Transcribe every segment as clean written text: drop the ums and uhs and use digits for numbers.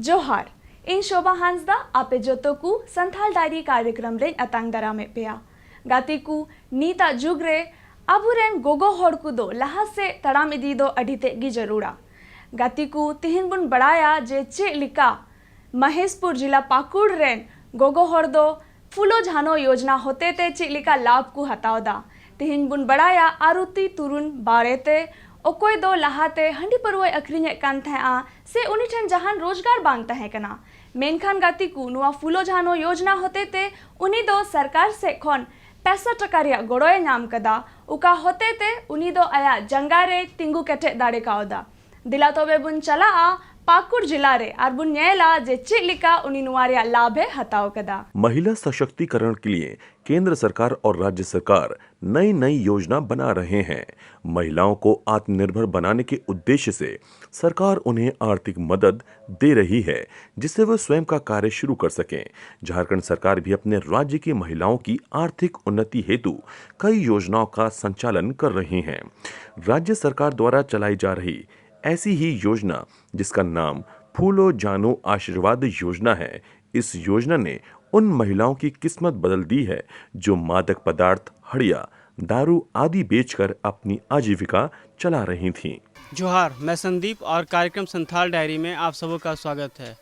जोहार इन शोभा हांसदा आपे जोतोकू संथाल डायरी कार्यक्रम रे अतांग दरा में पेया गातीकू नीता जुगरे अबुरेन गोगो होड़कू दो लहा से तड़ाम इदी दो अडिते गी जरूरा गातीकू तिहिन बुन बड़ाया जे चे लिका महेशपुर जिला पाकुड़ रेन गोगो होड़ दो फूलो झानो योजना होते ते चे लिका लाभ को हतावदा तिहिन बुन बड़ाया आरुति तुरुन बारेते ओकोय दो लहाते हंडी परवय अखरिने कान था से उनी ठन जहान रोजगार बांग तहे कना मेनखान गाती को नुआ फूलो झानो योजना होते ते उनी दो सरकार से खन 65 टका रिया गोड़ोय नाम कदा उका होते ते उनी दो आया जंगारे तिंगु केटे दाड़े कावदा दिला तोबे बुन चला पाकुड़ जिला रे और बुन न्यायला जे चिलिका उनी नुआरिया लाभे हताव कदा। महिला सशक्तिकरण के लिए केंद्र सरकार और राज्य सरकार नई नई योजना बना रहे हैं। महिलाओं को आत्मनिर्भर बनाने के उद्देश्य से सरकार उन्हें आर्थिक मदद दे रही है जिससे वह स्वयं का कार्य शुरू कर सकें। झारखंड सरकार भी अपने राज्य की महिलाओं की आर्थिक उन्नति हेतु कई योजनाओं का संचालन कर रही है। राज्य सरकार द्वारा चलाई जा रही ऐसी ही योजना जिसका नाम फूलो जानो आशीर्वाद योजना है। इस योजना ने उन महिलाओं की किस्मत बदल दी है जो मादक पदार्थ, हड़िया, दारू आदि बेचकर अपनी आजीविका चला रही थीं। जोहार, मैं संदीप और कार्यक्रम संथाल डायरी में आप सबों का स्वागत है।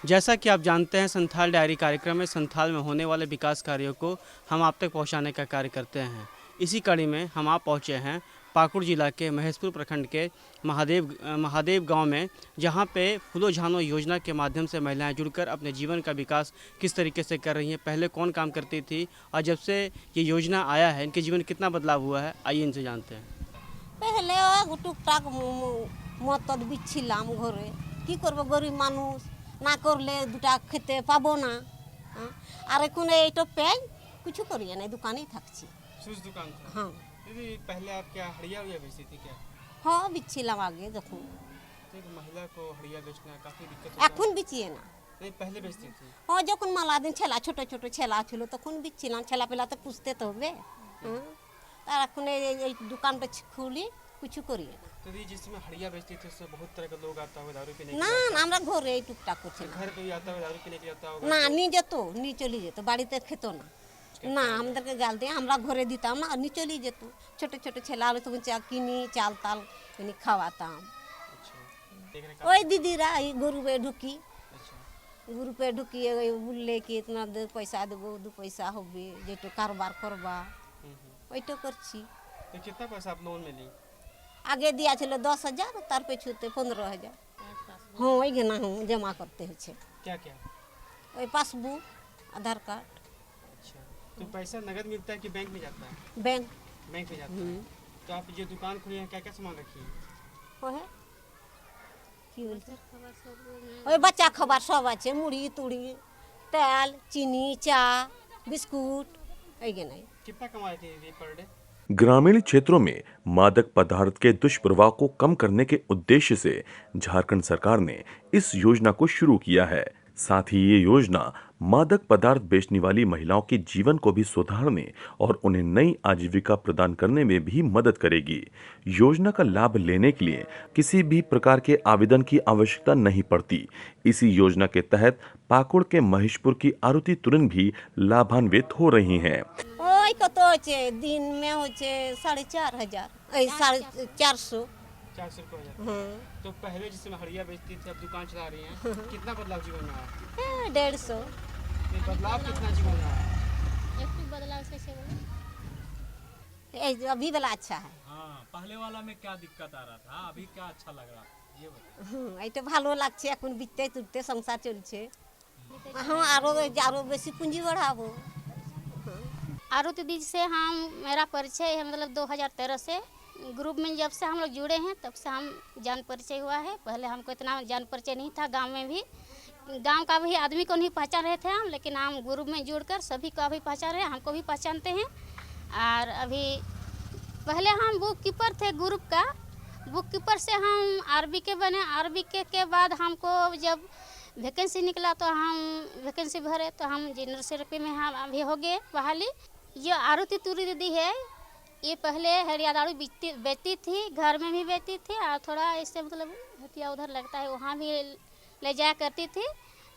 जैसा कि आप जानते हैं, संथाल डायरी कार्यक्रम में संथाल में होने वाले विकास कार्यों को हम आप तक पहुंचाने का कार्य करते हैं। इसी कड़ी में हम आप पहुंचे हैं पाकुड़ जिला के महेशपुर प्रखंड के महादेव गांव में, जहां पे फूलो झानो योजना के माध्यम से महिलाएं जुड़कर अपने जीवन का विकास किस तरीके से कर रही हैं, पहले कौन काम करती थी और जब से ये योजना आया है इनके जीवन कितना बदलाव हुआ है, आइए इनसे जानते हैं। पहले टुकटाक मतद बिछिलाम घरे कि करब गरीब मानुष ना करले दुटा खेते पाबो ना और এখন এইটো পেন কিছু করিয়ে না দোকানেই থাকছি। शूज दुकान था? हाँ। दीदी, पहले आप क्या हड़िया बेचती थी क्या? हाँ, बिछिलाम आगे देखो। तो एक महिला को हड़िया बेचना काफी दिक्कत এখন बिछिए ना। नहीं, पहले बेचती थी। हाँ, যখন মালা দিন ছেলা ছোট ছোট ছেলা ছিল তখন বিছিলাম, ছেলা পেলা তো পুষতে তো হবে। তার এখন এই দোকানটা খুলি কিছু করিয়ে না। तो दी, जिसमें हड़िया बेचती थी उससे बहुत तरह के लोग आता हुआ दारू पीने না না আমরা ঘরে টুকটাক করছিলাম। घर पे भी आता हुआ दारू पीने के लिए आता होगा। না নিয়ে যেত, নিয়ে চলে যেত, বাড়িতে খেত না। না আমাদেরকে গাল দিয়ে আমরা ঘরে দিতাম না, নিয়ে চলে যেত। ছোট ছোট ছেলে আলো তখন চা কিনি চাল তাল কিনি খাওয়াতাম। ওই দিদিরা এই গরুপে ঢুকি গ্রুপে ঢুকিয়ে বললে কি তোমাদের পয়সা দেবো, 2 পয়সা হবে, যেটু কারবার করবা ওইটা করছি। तो कितना पैसा आप लोन में ली? আগে দিয়া ছিল 10,000, তার পেছুতে 15,000। হ্যাঁ, ওই না হুম জমা করতে হচ্ছে। क्या क्या? ওই পাসবুক, আধার কার্ড। अच्छा, तो पैसा नगद मिलता है कि बैंक में जाता है? बैंक बैंक में जाता है। तो आप जो दुकान खुली है क्या क्या सामान रखी है? ওহে কি বলছে ওই বাচ্চা খাবার সব আছে, মুড়ি তুড়ি তেল চিনি চা বিস্কুট এই নাই। कितना कमाई थी दीदी पर डे? ग्रामीण क्षेत्रों में मादक पदार्थ के दुष्प्रभाव को कम करने के उद्देश्य से झारखंड सरकार ने इस योजना को शुरू किया है। साथ ही ये योजना मादक पदार्थ बेचने वाली महिलाओं के जीवन को भी सुधारने और उन्हें नई आजीविका प्रदान करने में भी मदद करेगी। योजना का लाभ लेने के लिए किसी भी प्रकार के आवेदन की आवश्यकता नहीं पड़ती। इसी योजना के तहत पाकुड़ के महेशपुर की आरुति तुरन भी लाभान्वित हो रही हैं। ওই কত হচ্ছে দিন মে হচ্ছে 4,500 এই 450। 400 रुपये हो जाता है। हाँ। तो पहले जिसमें हड़िया बेचती थी अब दुकान चला रही हैं, कितना बदलाव जीवन में आया? 150। ये बदलाव कितना जीवन में आया? अभी वाला अच्छा है। हाँ, पहले वाला में क्या दिक्कत आ रहा था, अभी क्या अच्छा लग रहा है ये बताओ। এইটা ভালো লাগছে, এখন বিতে তুলতে সংসার চলছে। হ্যাঁ, আরো বেশি পুঁজি বাড়াবো। आरुति दीदी से हम मेरा परिचय है, मतलब 2013 से ग्रुप में जब से हम लोग जुड़े हैं तब से हम जान परिचय हुआ है। पहले हमको इतना जान परिचय नहीं था, गांव में भी गांव का भी आदमी को नहीं पहचान रहे थे हम, लेकिन हम ग्रुप में जुड़कर सभी को भी पहचान रहे हैं, हमको भी पहचानते हैं। और अभी पहले हम बुक कीपर थे ग्रुप का। बुक कीपर से हम आरबी के बने। आरबी के बाद हमको जब वैकेंसी निकला तो हम वैकेंसी भरे तो हम जनरल सेक्रेटरी में हम अभी हो गए बहाली। ये आरती तुरी दीदी है, ये पहले हरिया दारू बेचती थी, घर में भी बेचती थी और थोड़ा इससे मतलब हटिया उधर लगता है वहाँ भी ले जाया करती थी।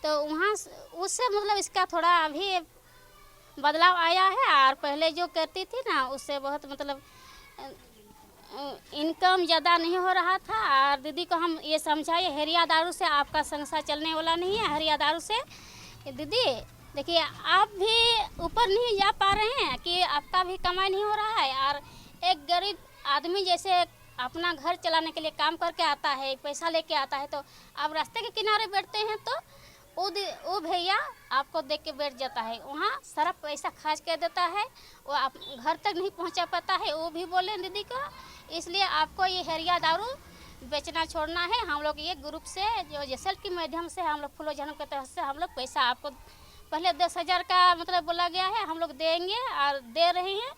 तो वहाँ उससे मतलब इसका थोड़ा अभी बदलाव आया है। और पहले जो करती थी ना उससे बहुत मतलब इनकम ज़्यादा नहीं हो रहा था। और दीदी को हम ये समझाए हरिया दारू से आपका संसार चलने वाला नहीं है। हरिया दारू से दीदी देखिए आप भी ऊपर नहीं जा पा रहे हैं कि आपका भी कमाई नहीं हो रहा है। और एक गरीब आदमी जैसे अपना घर चलाने के लिए काम करके आता है, पैसा लेके आता है, तो आप रास्ते के किनारे बैठते हैं तो वो भैया आपको देख के बैठ जाता है, वहाँ सारा पैसा खर्च कर देता है, वो आप घर तक नहीं पहुँचा पाता है। वो भी बोले दीदी को इसलिए आपको ये हरिया दारू बेचना छोड़ना है। हम लोग ये ग्रुप से जो जसल के माध्यम से हम लोग फूलो जन्म के तहत से हम लोग पैसा आपको पहले 10,000 का मतलब बोला गया है, हम लोग देंगे और दे रहे हैं।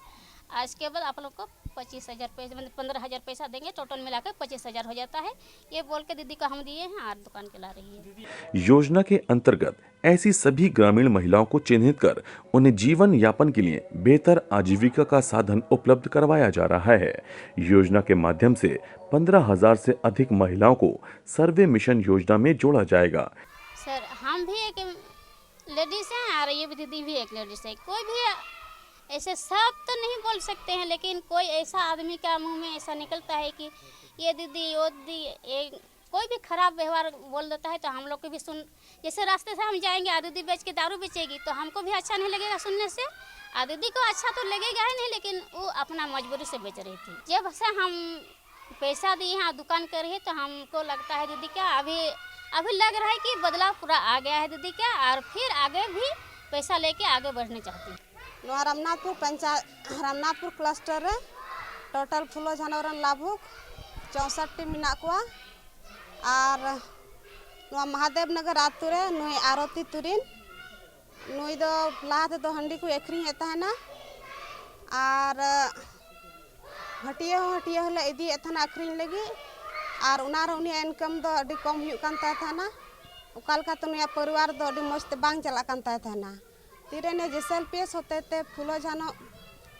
आज के बाद आप लोग को 25,000 पैसे मतलब 15,000 पैसा देंगे, टोटल मिलाकर 25,000 हो जाता है। ये बोल के दीदी को हम दिए हैं और दुकान के ला रही है। योजना के अंतर्गत ऐसी सभी ग्रामीण महिलाओं को चिन्हित कर उन्हें जीवन यापन के लिए बेहतर आजीविका का साधन उपलब्ध करवाया जा रहा है। योजना के माध्यम से 15,000 से अधिक महिलाओं को सर्वे मिशन योजना में जोड़ा जाएगा। सर हम भी एक लेडीज़ हैं और ये भी दीदी भी एक लेडीज़ है। कोई भी ऐसे सब तो नहीं बोल सकते हैं, लेकिन कोई ऐसा आदमी का मुंह में ऐसा निकलता है कि ये दीदी वो दीदी कोई भी खराब व्यवहार बोल देता है तो हम लोग को भी सुन, जैसे रास्ते से हम जाएंगे आ दीदी बेच के दारू बेचेगी तो हमको भी अच्छा नहीं लगेगा सुनने से। आ दीदी को अच्छा तो लगेगा ही नहीं, लेकिन वो अपना मजबूरी से बेच रही थी। जब से हम पैसा दिए हैं दुकान कर रही है तो हमको लगता है दीदी क्या अभी लग रहा है कि बदलाव पूरा आ गया है दीदी क्या, और फिर आगे भी पैसा लेके आगे बढ़ने चाहती है। नवा रामनाथपुर पंचायत रामनाथपुर क्लस्टर रे टोटल फुलो जानवरन लाभुक 64 टी मेना कोआ और नवा महादेव नगर आतु रे नुई आरती तुरिन नुई दो लाते दो हंडी को एक्रिंग एताना और हटिया हले इदी एथाना एक्रिंग लगी और उनार उनी इनकम दो अडी कम हुई कान ताना ओकालका तो नुया परिवार दो अडी मस्त बांग चला कान ताना। तीरे ने जैसल पेश होते थे फूलो जानो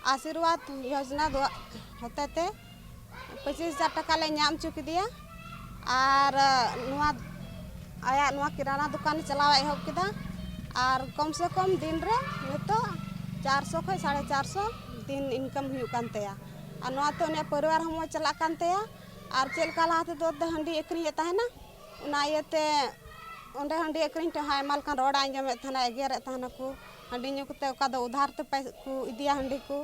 आशीर्वाद योजना दो होते थे 25,000 टका ले नाम चुकी दिया और आया नुआ किराना दुकान चलावा एहब किदा और कम से कम दिन रे तो 400 खय 450 दिन इनकम हुई कान तया और नुआ तो ने परिवार हम चला कान तया और चेलका लाते दो हंडी एकरी है ना उना येते ओंडे हंडी एकरी तो हाय माल का रोड आंजम थाना एगेर थाना को हंडी न्यू कुते का दो उधार तो पैसा को इदिया हंडी को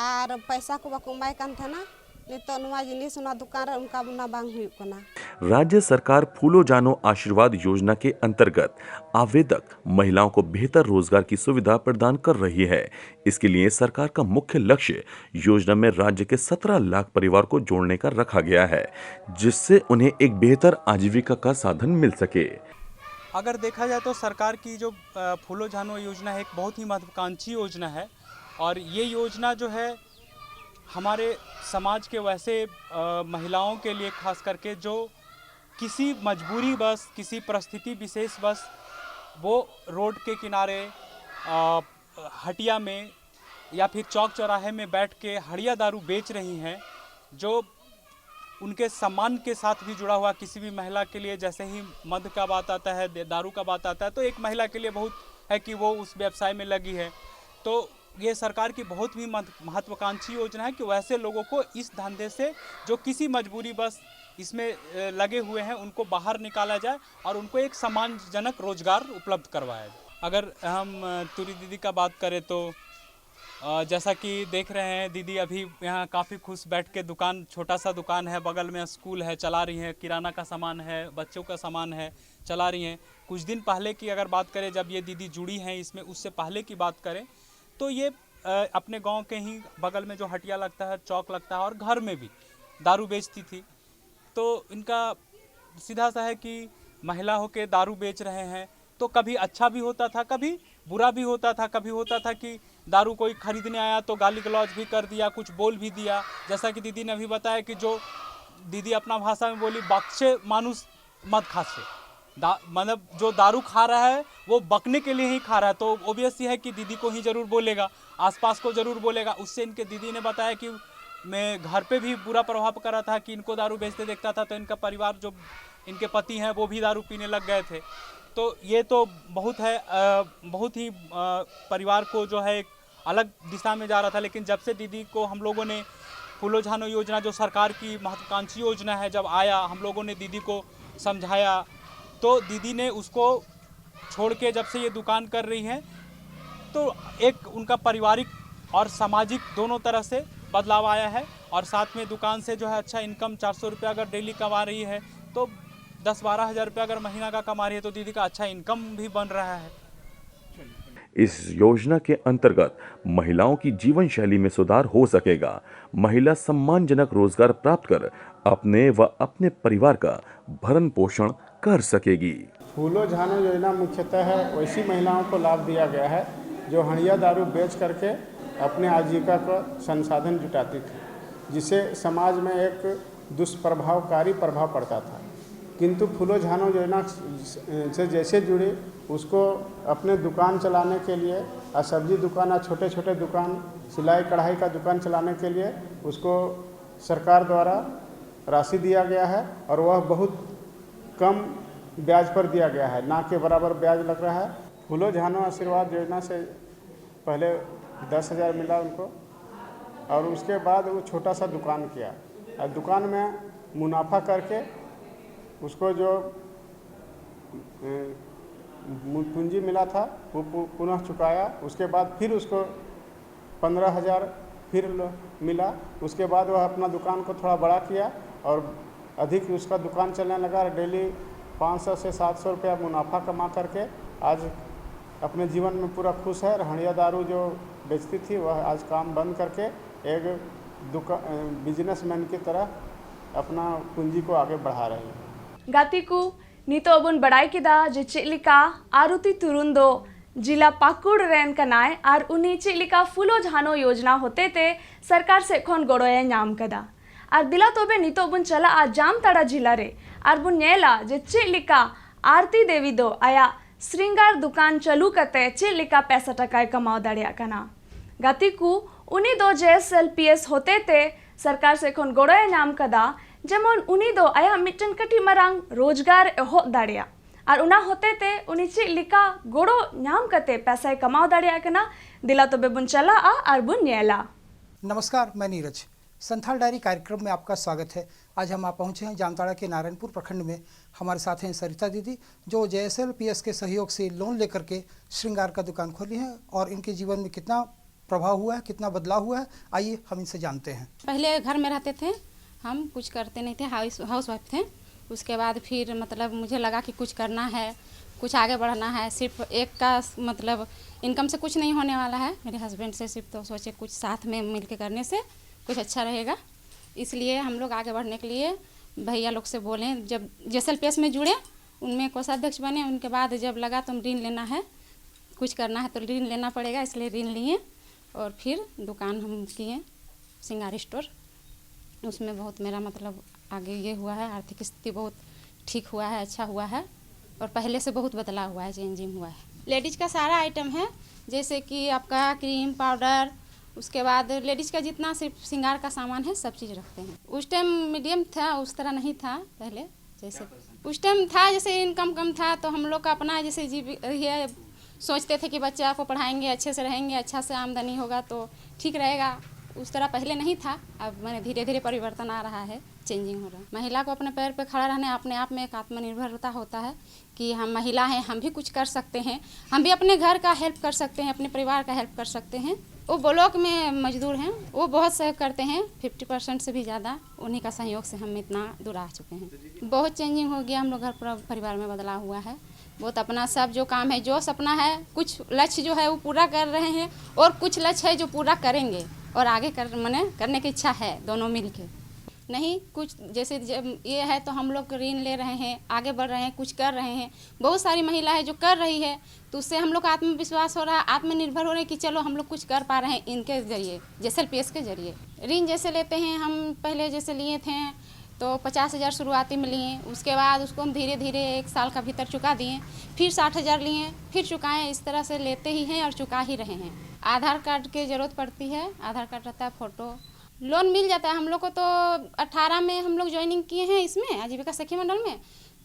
और पैसा को बाको माय कान थाना नितो नुआ जिनिस उना दुकान रे उनका बुना बांग हुई कोना। राज्य सरकार फूलो जानो आशीर्वाद योजना के अंतर्गत आवेदक महिलाओं को बेहतर रोजगार की सुविधा प्रदान कर रही है। इसके लिए सरकार का मुख्य लक्ष्य योजना में राज्य के 17 लाख परिवार को जोड़ने का रखा गया है, जिससे उन्हें एक बेहतर आजीविका का साधन मिल सके। अगर देखा जाए तो सरकार की जो फूलो जानो योजना है एक बहुत ही महत्वाकांक्षी योजना है और ये योजना जो है हमारे समाज के वैसे महिलाओं के लिए खास करके जो किसी मजबूरी बस किसी परिस्थिति विशेष बस वो रोड के किनारे हटिया में या फिर चौक चौराहे में बैठ के हड़िया दारू बेच रही हैं, जो उनके सम्मान के साथ भी जुड़ा हुआ किसी भी महिला के लिए जैसे ही मद का बात आता है दारू का बात आता है तो एक महिला के लिए बहुत है कि वो उस व्यवसाय में लगी है। तो ये सरकार की बहुत ही महत्वाकांक्षी योजना है कि वैसे लोगों को इस धंधे से जो किसी मजबूरी बस इसमें लगे हुए हैं उनको बाहर निकाला जाए और उनको एक सम्मानजनक रोजगार उपलब्ध करवाया जाए। अगर हम तुरी दीदी का बात करें तो जैसा कि देख रहे हैं दीदी अभी यहाँ काफ़ी खुश बैठ के दुकान छोटा सा दुकान है, बगल में स्कूल है चला रही हैं, किराना का सामान है, बच्चों का सामान है चला रही हैं। कुछ दिन पहले की अगर बात करें जब ये दीदी जुड़ी हैं इसमें उससे पहले की बात करें तो ये अपने गांव के ही बगल में जो हटिया लगता है चौक लगता है और घर में भी दारू बेचती थी। तो इनका सीधा सा है कि महिला होकर दारू बेच रहे हैं तो कभी अच्छा भी होता था कभी बुरा भी होता था। कभी होता था कि दारू कोई खरीदने आया तो गाली गलौज भी कर दिया, कुछ बोल भी दिया। जैसा कि दीदी ने अभी बताया कि जो दीदी अपना भाषा में बोली, बक्से मानुस मत खासे, मतलब जो दारू खा रहा है वो बकने के लिए ही खा रहा है, तो ऑब्वियस ही है कि दीदी को ही ज़रूर बोलेगा, आसपास को ज़रूर बोलेगा। उससे इनके दीदी ने बताया कि मैं घर पे भी बुरा प्रभाव करा था कि इनको दारू बेचते देखता था, तो इनका परिवार जो इनके पति हैं वो भी दारू पीने लग गए थे। तो ये तो बहुत है, बहुत ही परिवार को जो है एक अलग दिशा में जा रहा था। लेकिन जब से दीदी को हम लोगों ने फूलो झानो योजना, जो सरकार की महत्वाकांक्षी योजना है, जब आया, हम लोगों ने दीदी को समझाया, तो दीदी ने उसको छोड़ के जब से ये दुकान कर रही हैं, तो एक उनका पारिवारिक और सामाजिक दोनों तरह से बदलाव आया है। और साथ में दुकान से जो है अच्छा इनकम 400 रुपये अगर डेली कमा रही है, तो 10-12 हज़ार रुपये अगर महीना का कमा रही है, तो दीदी का अच्छा इनकम भी बन रहा है। इस योजना के अंतर्गत महिलाओं की जीवन शैली में सुधार हो सकेगा। महिला सम्मानजनक रोजगार प्राप्त कर अपने व अपने परिवार का भरण पोषण कर सकेगी। फूलो झानो योजना मुख्यतः है वैसी महिलाओं को लाभ दिया गया है जो हंडिया दारू बेच करके अपने आजीविका का संसाधन जुटाती थी, जिससे समाज में एक दुष्प्रभावकारी प्रभाव पड़ता था। किंतु फूलो झानो योजना से जैसे जुड़ी, उसको अपने दुकान चलाने के लिए, सब्जी दुकान और छोटे छोटे दुकान, सिलाई कढ़ाई का दुकान चलाने के लिए उसको सरकार द्वारा राशि दिया गया है, और वह बहुत कम ब्याज पर दिया गया है, ना के बराबर ब्याज लग रहा है। फूलो झानो आशीर्वाद योजना से पहले 10,000 मिला उनको, और उसके बाद वो छोटा सा दुकान किया, और दुकान में मुनाफा करके उसको जो पूंजी मिला था वो पुनः चुकाया। उसके बाद फिर उसको 15,000 फिर मिला। उसके बाद वह अपना दुकान को थोड़ा बड़ा किया और अधिक उसका दुकान चलने लगा। डेली 500 से 700 रुपया मुनाफा कमा करके आज अपने जीवन में पूरा खुश है। हंडिया दारू जो बेचती थी वह आज काम बंद करके एक बिजनेसमैन की तरह अपना पूंजी को आगे बढ़ा रही है। गातिकू नितो बन बड़ाई किदा जे चेलिका आरुति तुरुंदो जिला पाकुड़ रेन कनाय और उन्हीं चेलिका फूलो झानो योजना होते ते सरकार से खन गड़ोए नाम कदा और दिला तोबे नितो बन चला आ जामताड़ा जिला रे और बुन नेला जे चेलिका आरती देवी दो आया श्रृंगार दुकान चालू करते चेलिका पैसा टका कमाओ दाड़िया कना। गातिकू उन्हीं दो JSLPS होते ते सरकार से खन गड़ोए नाम कदा जेमन उन्हीं दो आया मिटन कटी मरांग रोजगार एहोब दाड़िया और उना होते ते उन्हीं चेलिका गोड़ो नाम कते पैसा कमाओ दाड़िया कना। दिला तोबे बुन चला आ और बुन नेला। नमस्कार, मैं नीरज। संथाल डायरी कार्यक्रम में आपका स्वागत है। आज हम आप पहुंचे हैं जामताड़ा के नारायणपुर प्रखंड में। हमारे साथ हैं सरिता दीदी, जो JSLPS के सहयोग से लोन लेकर के श्रृंगार का दुकान खोली है, और इनके जीवन में कितना प्रभाव हुआ है, कितना बदलाव हुआ है, आइए हम इनसे जानते हैं। पहले घर में रहते थे, हम कुछ करते नहीं थे, हाउस वाइफ थे। उसके बाद फिर मतलब मुझे लगा कि कुछ करना है, कुछ आगे बढ़ना है। सिर्फ एक का मतलब इनकम से कुछ नहीं होने वाला है मेरे हस्बैंड से, सिर्फ तो सोचे कुछ साथ में मिल के करने से कुछ अच्छा रहेगा। इसलिए हम लोग आगे बढ़ने के लिए भैया लोग से बोले, जब JSLPS में जुड़े, उनमें कोषाध्यक्ष बने। उनके बाद जब लगा तुम ऋण लेना है, कुछ करना है तो ऋण लेना पड़ेगा, इसलिए ऋण लिए और फिर दुकान हम किए श्रृंगार स्टोर। उसमें बहुत मेरा मतलब आगे ये हुआ है, आर्थिक स्थिति बहुत ठीक हुआ है, अच्छा हुआ है, और पहले से बहुत बदलाव हुआ है, चेंजिंग हुआ है। लेडीज़ का सारा आइटम है, जैसे कि आपका क्रीम पाउडर, उसके बाद लेडीज़ का जितना सिर्फ श्रृंगार का सामान है सब चीज़ रखते हैं। उस टाइम मीडियम था, उस तरह नहीं था पहले। जैसे उस टाइम था, जैसे इनकम कम था, तो हम लोग का अपना जैसे ये सोचते थे कि बच्चा को पढ़ाएंगे, अच्छे से रहेंगे, अच्छा से आमदनी होगा तो ठीक रहेगा। उस तरह पहले नहीं था। अब मैंने धीरे धीरे परिवर्तन आ रहा है, चेंजिंग हो रहा है। महिला को अपने पैर पे खड़ा रहने, अपने आप में एक आत्मनिर्भरता होता है कि हम महिला हैं, हम भी कुछ कर सकते हैं, हम भी अपने घर का हेल्प कर सकते हैं, अपने परिवार का हेल्प कर सकते हैं। वो ब्लॉक में मजदूर हैं, वो बहुत सहयोग करते हैं, 50% से भी ज़्यादा उन्हीं का सहयोग से हम इतना दूर आ चुके हैं। बहुत चेंजिंग हो गया, हम लोग घर परिवार में बदलाव हुआ है बहुत। अपना सब जो काम है, जो सपना है, कुछ लक्ष्य जो है वो पूरा कर रहे हैं, और कुछ लक्ष्य है जो पूरा करेंगे और आगे करने की इच्छा है, दोनों मिल के। नहीं कुछ जैसे जब ये है तो हम लोग ऋण ले रहे हैं, आगे बढ़ रहे हैं, कुछ कर रहे हैं। बहुत सारी महिलाएं जो कर रही है तो उससे हम लोग का आत्मविश्वास हो रहा है, आत्मनिर्भर हो रहे हैं कि चलो हम लोग कुछ कर पा रहे हैं इनके जरिए, JSLPS के जरिए। ऋण जैसे लेते हैं हम, पहले जैसे लिए थे तो 50,000 शुरुआती में लिए, उसके बाद उसको हम धीरे धीरे 1 साल का भीतर चुका दिए, फिर 60,000 लिए, फिर चुकाएं। इस तरह से लेते ही हैं और चुका ही रहे हैं। आधार कार्ड की ज़रूरत पड़ती है, आधार कार्ड रहता है, फ़ोटो, लोन मिल जाता है। हम लोग को तो 18 में हम लोग ज्वाइनिंग किए हैं इसमें आजीविका सखी मंडल में,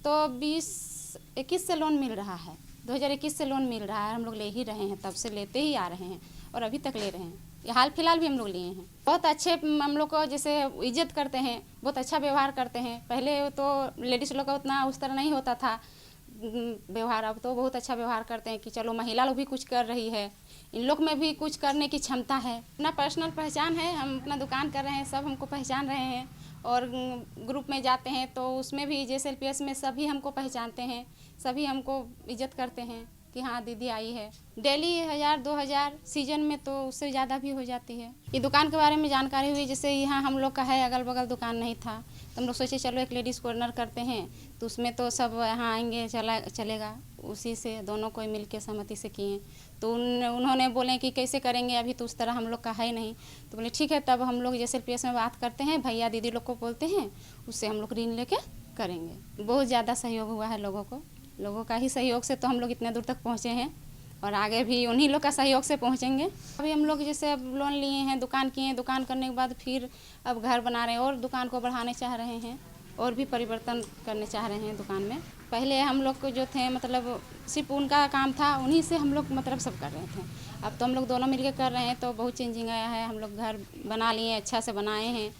तो 2021 से लोन मिल रहा है, 2021 से लोन मिल रहा है। हम लोग ले ही रहे हैं, तब से लेते ही आ रहे हैं और अभी तक ले रहे हैं। ये हाल फिलहाल भी हम लोग लिए हैं। बहुत अच्छे हम लोग को जैसे इज्जत करते हैं, बहुत अच्छा व्यवहार करते हैं। पहले तो लेडीज़ लोग का उतना उस तरह नहीं होता था व्यवहार, अब तो बहुत अच्छा व्यवहार करते हैं कि चलो महिला लोग भी कुछ कर रही है, इन लोग में भी कुछ करने की क्षमता है। अपना पर्सनल पहचान है, हम अपना दुकान कर रहे हैं, सब हमको पहचान रहे हैं। और ग्रुप में जाते हैं तो उसमें भी JSLPS में सभी हमको पहचानते हैं, सभी हमको इज्जत करते हैं कि हाँ दीदी आई है। डेली 1000-2000, सीजन में तो उससे ज़्यादा भी हो जाती है। ये दुकान के बारे में जानकारी हुई, जैसे यहाँ हम लोग का है, अगल बगल दुकान नहीं था तो हम लोग सोचे चलो एक लेडीज़ कॉर्नर करते हैं, तो उसमें तो सब यहाँ आएंगे, चलेगा। उसी से दोनों कोई मिल के सहमति से किए। तो उन्होंने बोले कि कैसे करेंगे, अभी तो उस तरह हम लोग का है नहीं। तो बोले ठीक है, तब हम लोग JSLPS में बात करते हैं, भैया दीदी लोग को बोलते हैं, उससे हम लोग ऋण लेके करेंगे। बहुत ज़्यादा सहयोग हुआ है लोगों का ही सहयोग से तो हम लोग इतने दूर तक पहुँचे हैं और आगे भी उन्हीं लोग का सहयोग से पहुँचेंगे। अभी हम लोग जैसे अब लोन लिए हैं, दुकान किए हैं, दुकान करने के बाद फिर अब घर बना रहे हैं और दुकान को बढ़ाने चाह रहे हैं और भी परिवर्तन करने चाह रहे हैं दुकान में। पहले हम लोग को जो थे मतलब सिर्फ उनका काम था, उन्हीं से हम लोग मतलब सब कर रहे थे। अब तो हम लोग दोनों मिलकर कर रहे हैं तो बहुत चेंजिंग आया है। हम लोग घर बना लिए, अच्छा से बनाए हैं।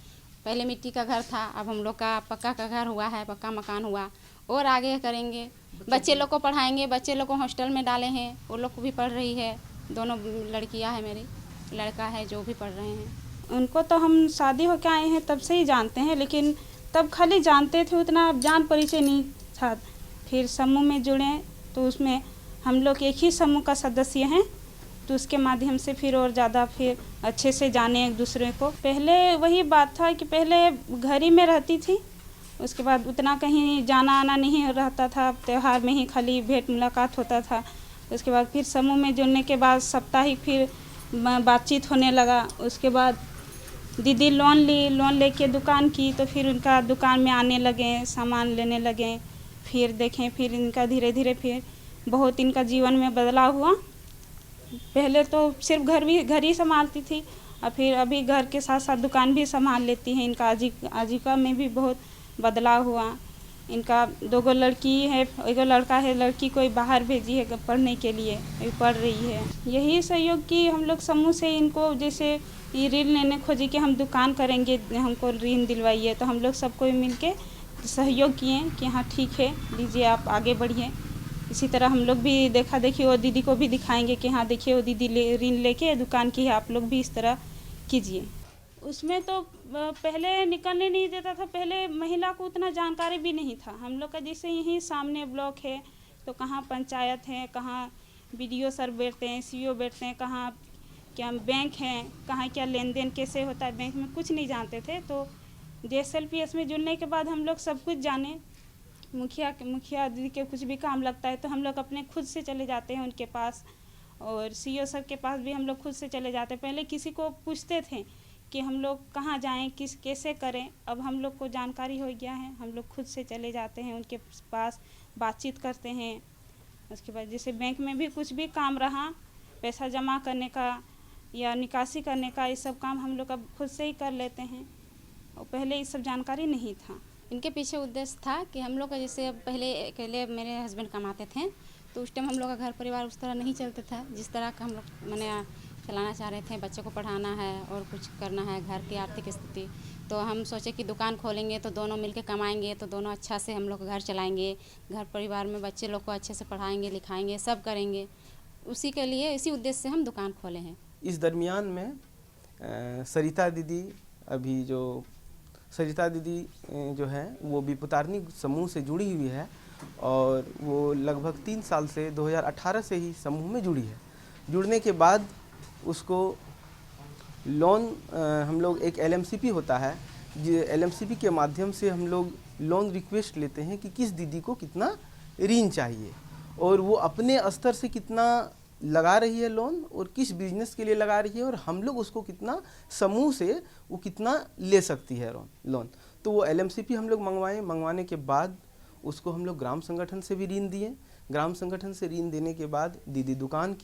पहले मिट्टी का घर था, अब हम लोग का पक्का का घर हुआ है, पक्का मकान हुआ और आगे करेंगे। बच्चे लोग को पढ़ाएंगे, बच्चे लोग को हॉस्टल में डाले हैं, वो लोग को भी पढ़ रही है। दोनों लड़कियां हैं, मेरी लड़का है जो भी पढ़ रहे हैं। उनको तो हम शादी होकर आए हैं तब से ही जानते हैं, लेकिन तब खाली जानते थे, उतना जान परिचय नहीं था। फिर समूह में जुड़े तो उसमें हम लोग एक ही समूह का सदस्य हैं, तो उसके माध्यम से फिर और ज़्यादा फिर अच्छे से जाने एक दूसरे को। पहले वही बात था कि पहले घर ही में रहती थी, उसके बाद उतना कहीं जाना आना नहीं रहता था, त्यौहार में ही खाली भेंट मुलाकात होता था। उसके बाद फिर समूह में जुड़ने के बाद साप्ताहिक फिर बातचीत होने लगा। उसके बाद दीदी लोन लेके दुकान की, तो फिर उनका दुकान में आने लगे, सामान लेने लगे। फिर देखें, फिर इनका धीरे धीरे फिर बहुत इनका जीवन में बदलाव हुआ। पहले तो सिर्फ घर ही संभालती थी, और फिर अभी घर के साथ साथ दुकान भी संभाल लेती हैं। इनका आजीविका में भी बहुत बदलाव हुआ। इनका 2 लड़की है, 1 लड़का है। लड़की कोई बाहर भेजी है पढ़ने के लिए, अभी पढ़ रही है। यही सहयोग की हम लोग समूह से इनको जैसे ये ऋण लेने खोजी कि हम दुकान करेंगे, हमको ऋण दिलवाइए, तो हम लोग सबको मिल के सहयोग किए कि हाँ ठीक है, लीजिए आप आगे बढ़िए। इसी तरह हम लोग भी देखा देखी और दीदी को भी दिखाएंगे कि हाँ देखिए वो दीदी ऋण लेके दुकान की है, आप लोग भी इस तरह कीजिए। उसमें तो पहले निकलने नहीं देता था, पहले महिला को उतना जानकारी भी नहीं था। हम लोग का जैसे यहीं सामने ब्लॉक है, तो कहाँ पंचायत है, कहाँ BDO सर बैठते हैं, CO बैठते हैं, कहाँ क्या बैंक है, कहाँ क्या लेन देन कैसे होता है, बैंक में कुछ नहीं जानते थे। तो JSLPS में जुड़ने के बाद हम लोग सब कुछ जाने। मुखिया दीदी के कुछ भी काम लगता है तो हम लोग अपने खुद से चले जाते हैं उनके पास, और CO सर के पास भी हम लोग खुद से चले जाते हैं। पहले किसी को पूछते थे कि हम लोग कहाँ जाएं, कैसे करें। अब हम लोग को जानकारी हो गया है, हम लोग खुद से चले जाते हैं उनके पास, बातचीत करते हैं। उसके बाद जैसे बैंक में भी कुछ भी काम रहा, पैसा जमा करने का या निकासी करने का, ये सब काम हम लोग अब खुद से ही कर लेते हैं, और पहले ये सब जानकारी नहीं था। इनके पीछे उद्देश्य था कि हम लोग का जैसे पहले अकेले मेरे हस्बैंड कमाते थे, तो उस टाइम हम लोग का घर परिवार उस तरह नहीं चलता था जिस तरह का हम लोग मैंने चलाना चाह रहे थे। बच्चे को पढ़ाना है और कुछ करना है, घर की आर्थिक स्थिति। तो हम सोचे कि दुकान खोलेंगे तो दोनों मिलके कमाएंगे, तो दोनों अच्छा से हम लोग घर चलाएंगे, घर परिवार में बच्चे लोग को अच्छे से पढ़ाएंगे लिखाएंगे, सब करेंगे। उसी के लिए, इसी उद्देश्य से हम दुकान खोले हैं। इस दरमियान में सरिता दीदी जो है वो भी पुतारनी समूह से जुड़ी हुई है, और वो लगभग 3 साल से 2018 से ही समूह में जुड़ी है। जुड़ने के बाद उसको लोन हम लोग एक LMCP होता है, LMCP के माध्यम से हम लोग लोन रिक्वेस्ट लेते हैं कि किस दीदी को कितना ऋण चाहिए और वो अपने स्तर से कितना लगा रही है लोन और किस बिजनेस के लिए लगा रही है और हम लोग उसको कितना समूह से वो कितना ले सकती है लोन। तो वो LMCP हम लोग मंगवाने के बाद उसको हम लोग ग्राम संगठन से भी ऋण दिए। ग्राम संगठन से ऋण देने के बाद दीदी दुकान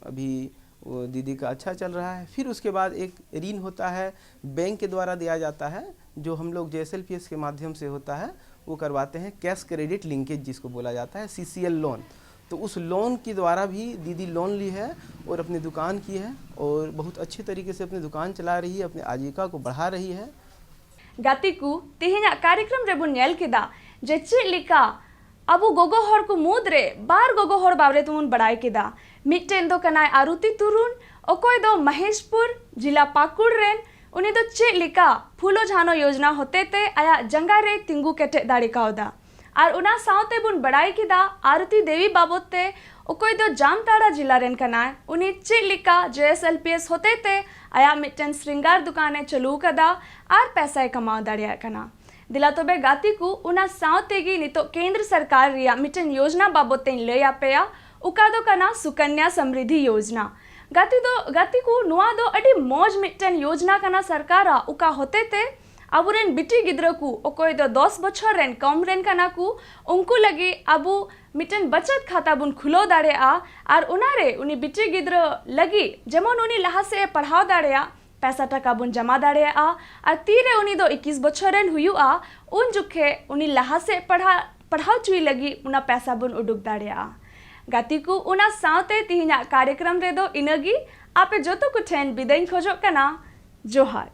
अभी वो दीदी का अच्छा चल रहा है। फिर उसके बाद एक ऋण होता है बैंक के द्वारा दिया जाता है, जो हम लोग JSLPS के माध्यम से होता है, वो करवाते हैं कैश क्रेडिट लिंकेज जिसको बोला जाता है, CCL लोन। तो उस लोन के द्वारा भी दीदी लोन ली है और अपनी दुकान की है और बहुत अच्छे तरीके से अपनी दुकान चला रही है, अपनी आजीविका को बढ़ा रही है। गातिकू तिहिना कार्यक्रम रे बुन नेल केदा जे चिलिका अबु गोगो हर को मुद्रे बार गोगो हर बावरे तुमुन बड़ाई केदा। मिट्टेन दो कनाय आरुति तुरुन ओकोय दो महेशपुर जिला पाकुड़ रेन उनी दो चिलिका फूलो झानो योजना होते ते आया जंगा रे तिंगु केटे दाड़ी कावदा और उना सावते बुन बड़ाई केदा आरती देवी बाबोते ओकोय दो जामताड़ा जिला रेन कनाय उनी चिलिका JSLPS होते ते आया मिट्टेन श्रृंगार दुकाने चलू कदा और पैसा कमाओ दाड़िया कना। दिला तोबे गातिकू उना सावतेगी नितो केंद्र सरकार रिया मिट्टेन योजना बाबोते लया पेया उकादो कना सुकन्या समृद्धि योजना। गातिकू नुआ दो अडी मौज मिट्टेन योजना कना सरकारा उका होते ते अबुरेन बिटी गिद्रो को ओकोय दो 10 बछर रेन कम रेन कना को उनको लगे अबु मिट्टेन बचत खाता बुन खुलो दाड़े आ और उनारे उनी बिटी गिद्रो लगी जेमन उनी लहा से पढ़ाओ दाड़े आ पैसा टका बुन जमा दाड़े आ और तीरे उनी दो 21 बछर रेन हुयु आ उन जुखे उनी लहा से पढ़ाओ चुई लगी उना पैसा बुन उडुक दाड़े आ। गातिकू उना सावते तिहिना कार्यक्रम रे दो इनगी आपे जोतो को ठेन बिदाई खोजो कना। जोहार।